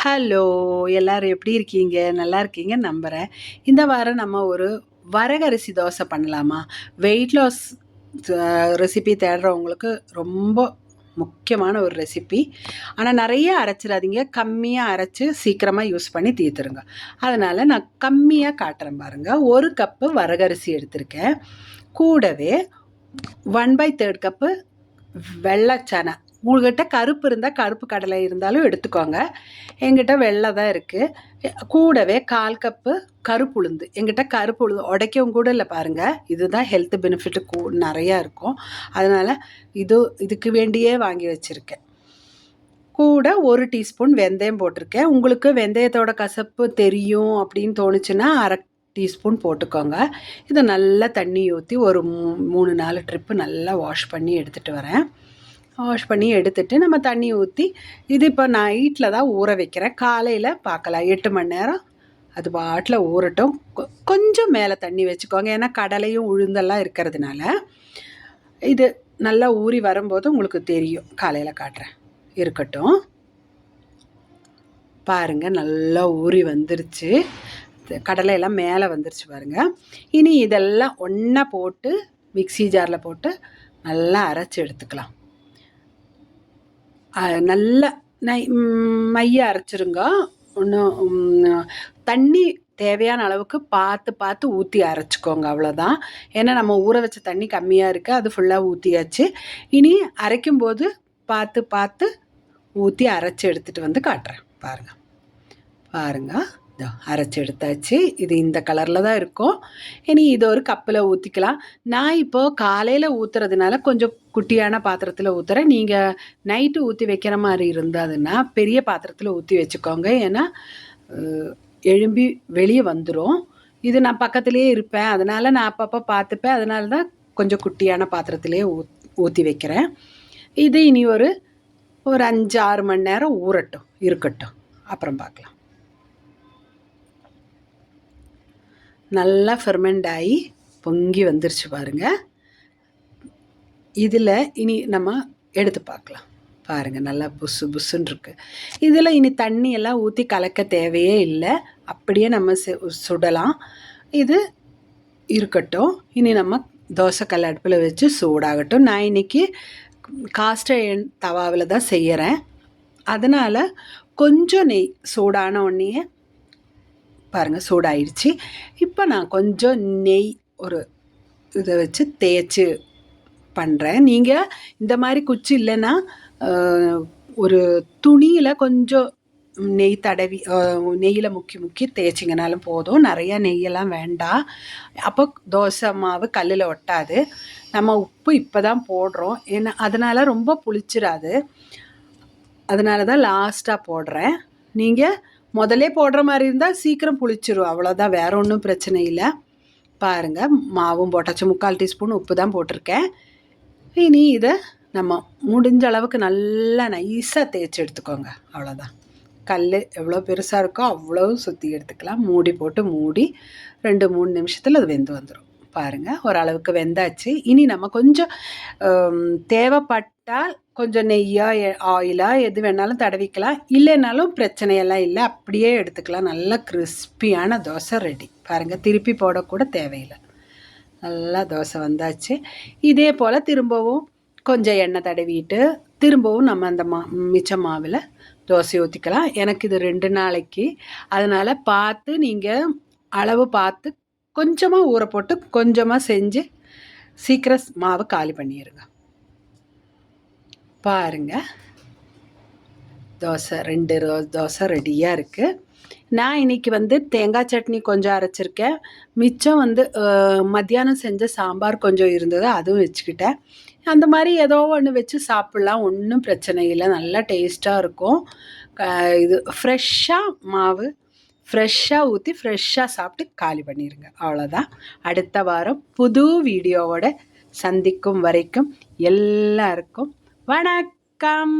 Hello! எல்லாரும் எப்படி இருக்கீங்க? நல்லா இருக்கீங்கன்னு நம்புறேன். இந்த வாரம் நம்ம ஒரு வரகரிசி தோசை பண்ணலாமா? வெயிட் லாஸ் ரெசிபி தேடுறவங்களுக்கு ரொம்ப முக்கியமான ஒரு ரெசிபி. ஆனா நெறைய அரைச்சிராதீங்க. கம்மியா அரைச்சு சீக்கிரமா யூஸ் பண்ணி தீர்த்துருங்க. அதனால நான் கம்மியா காட்டுறேன் பாருங்க. 1 கப்பு வரகரிசி எடுத்திருக்கேன். கூடவே 1/3 கப்பு வெள்ளை சனை. உங்கள்கிட்ட கருப்பு இருந்தால் கருப்பு கடலை இருந்தாலும் எடுத்துக்கோங்க. என்கிட்ட வெள்ளை தான் இருக்குது. கூடவே 1/4 கப்பு கருப்புளுந்து. என்கிட்ட கருப்புளுந்து உடைக்கவும் கூட இல்லை பாருங்கள். இதுதான் ஹெல்த் பெனிஃபிட்டு நிறையா இருக்கும். அதனால் இதுக்கு வேண்டியே வாங்கி வச்சுருக்கேன். கூட 1 டீஸ்பூன் வெந்தயம் போட்டிருக்கேன். உங்களுக்கு வெந்தயத்தோட கசப்பு தெரியும் அப்படின்னு தோணுச்சுன்னா 1/2 டீஸ்பூன் போட்டுக்கோங்க. இதை நல்லா தண்ணி ஊற்றி ஒரு 3-4 ட்ரிப்பு நல்லா வாஷ் பண்ணி எடுத்துகிட்டு வரேன். வாஷ் பண்ணி எடுத்துட்டு நம்ம தண்ணி ஊற்றி இது இப்போ நைட்டில் தான் ஊற வைக்கிறேன். காலையில் பார்க்கலாம் 8 மணி நேரம் அது பாட்டில் ஊறட்டும். கொஞ்சம் மேலே தண்ணி வச்சுக்கோங்க, ஏன்னா கடலையும் உளுந்தெல்லாம் இருக்கிறதுனால. இது நல்லா ஊறி வரும்போது உங்களுக்கு தெரியும். காலையில் காட்டுறேன், இருக்கட்டும். பாருங்கள், நல்லா ஊறி வந்துருச்சு. கடலையெல்லாம் மேலே வந்துருச்சு பாருங்கள். இனி இதெல்லாம் ஒன்றா போட்டு மிக்ஸி ஜாரில் போட்டு நல்லா அரைச்சி எடுத்துக்கலாம். நல்லா மைய அரைச்சிருங்க. ஒன்றும் தண்ணி தேவையான அளவுக்கு பார்த்து ஊற்றி அரைச்சிக்கோங்க, அவ்வளோதான். ஏன்னா நம்ம ஊற வச்ச தண்ணி கம்மியாக இருக்குது, அது ஃபுல்லாக ஊற்றியாச்சு. இனி அரைக்கும்போது பார்த்து ஊற்றி அரைச்சி எடுத்துகிட்டு வந்து காட்டுறேன். பாருங்கள், அரைச்சி எடுத்தாச்சு. இது இந்த கலரில் தான் இருக்கும். இனி இது ஒரு கப்பில் ஊற்றிக்கலாம். நான் இப்போது காலையில் ஊற்றுறதுனால கொஞ்சம் குட்டியான பாத்திரத்தில் ஊற்றுறேன். நீங்கள் நைட்டு ஊற்றி வைக்கிற மாதிரி இருந்ததுன்னா பெரிய பாத்திரத்தில் ஊற்றி வச்சுக்கோங்க. ஏன்னா எழும்பி வெளியே வந்துடும். இது நான் பக்கத்துலேயே இருப்பேன், அதனால் நான் அப்பப்போ பார்த்துப்பேன். அதனால தான் கொஞ்சம் குட்டியான பாத்திரத்திலே ஊற்றி வைக்கிறேன். இது இனி ஒரு 5-6 மணி நேரம் இருக்கட்டும். அப்புறம் பார்க்கலாம். நல்லா ஃபெர்மெண்ட் ஆகி பொங்கி வந்துருச்சு பாருங்கள். இதில் இனி நம்ம எடுத்து பார்க்கலாம். பாருங்கள், நல்லா புஸ்ஸுன்னு இருக்குது. இதில் இனி தண்ணியெல்லாம் ஊற்றி கலக்க தேவையே இல்லை, அப்படியே நம்ம சுடலாம். இது இருக்கட்டும். இனி நம்ம தோசைக்கல் அடுப்பில் வச்சு சூடாகட்டும். நான் இன்றைக்கி காஸ்ட் அயர்ன் தவாவில் தான் செய்கிறேன். அதனால் கொஞ்சம் நெய் சூடான உடனே பாருங்கள் சூடாயிடுச்சு. இப்போ நான் கொஞ்சம் நெய் ஒரு இதை வச்சு தேய்ச்சி பண்ணுறேன். நீங்கள் இந்த மாதிரி குச்சி இல்லைன்னா ஒரு துணியில் கொஞ்சம் நெய் தடவி நெய்யில் முக்கி தேய்ச்சிங்கனாலும் போதும். நிறையா நெய்யெல்லாம் வேண்டாம், அப்போ தோசை மாவு கல்லில் ஒட்டாது. நம்ம உப்பு இப்போ தான் போடுறோம், ஏன்னா அதனால் ரொம்ப புளிச்சிடாது. அதனால தான் லாஸ்ட்டாக போடுறேன். நீங்கள் முதலே போடுற மாதிரி இருந்தால் சீக்கிரம் புளிச்சிரும், அவ்வளோதான். வேறு ஒன்றும் பிரச்சனை இல்லை. பாருங்கள், மாவும் போட்டாச்சு. 3/4 டீஸ்பூன் உப்பு தான் போட்டிருக்கேன். இனி இதை நம்ம முடிஞ்ச அளவுக்கு நல்லா நைஸாக தேய்ச்சி எடுத்துக்கோங்க, அவ்வளோதான். கல் எவ்வளோ பெருசாக இருக்கோ அவ்வளோ சுற்றி எடுத்துக்கலாம். மூடி போட்டு 2-3 நிமிஷத்தில் அது வெந்து வந்துடும். பாருங்கள், ஓரளவுக்கு வெந்தாச்சு. இனி நம்ம கொஞ்சம் தேவைப்பட்டால் கொஞ்சம் நெய்யா ஆயிலா எது வேணாலும் தடவிக்கலாம், இல்லைனாலும் பிரச்சனையெல்லாம் இல்லை, அப்படியே எடுத்துக்கலாம். நல்லா கிறிஸ்பியான தோசை ரெடி. பாருங்கள், திருப்பி போடக்கூட தேவையில்லை. நல்லா தோசை வந்தாச்சு. இதே போல் திரும்பவும் கொஞ்சம் எண்ணெய் தடவிட்டு திரும்பவும் நம்ம அந்த மிச்ச மாவில் தோசை ஊற்றிக்கலாம். எனக்கு இது 2 நாளைக்கு, அதனால் பார்த்து நீங்கள் அளவு பார்த்து கொஞ்சமாக ஊற போட்டு கொஞ்சமாக செஞ்சு சீக்கிரம் மாவு காலி பண்ணிடுங்க. பாருங்கள், தோசை 2 தோசை ரெடியாக இருக்குது. நான் இன்றைக்கி தேங்காய் சட்னி கொஞ்சம் அரைச்சிருக்கேன். மிச்சம் மத்தியானம் செஞ்ச சாம்பார் கொஞ்சம் இருந்தது, அதுவும் வச்சுக்கிட்டேன். அந்த மாதிரி ஏதோ ஒன்று வச்சு சாப்பிட்லாம், ஒன்றும் பிரச்சனை இல்லை. நல்லா டேஸ்ட்டாக இருக்கும். இது ஃப்ரெஷ்ஷாக மாவு ஃப்ரெஷ்ஷாக ஊற்றி ஃப்ரெஷ்ஷாக சாப்பிட்டு காலி பண்ணிடுங்க, அவ்வளோதான். அடுத்த வாரம் புது வீடியோவோட சந்திக்கும் வரைக்கும் எல்லாருக்கும் வணக்கம்.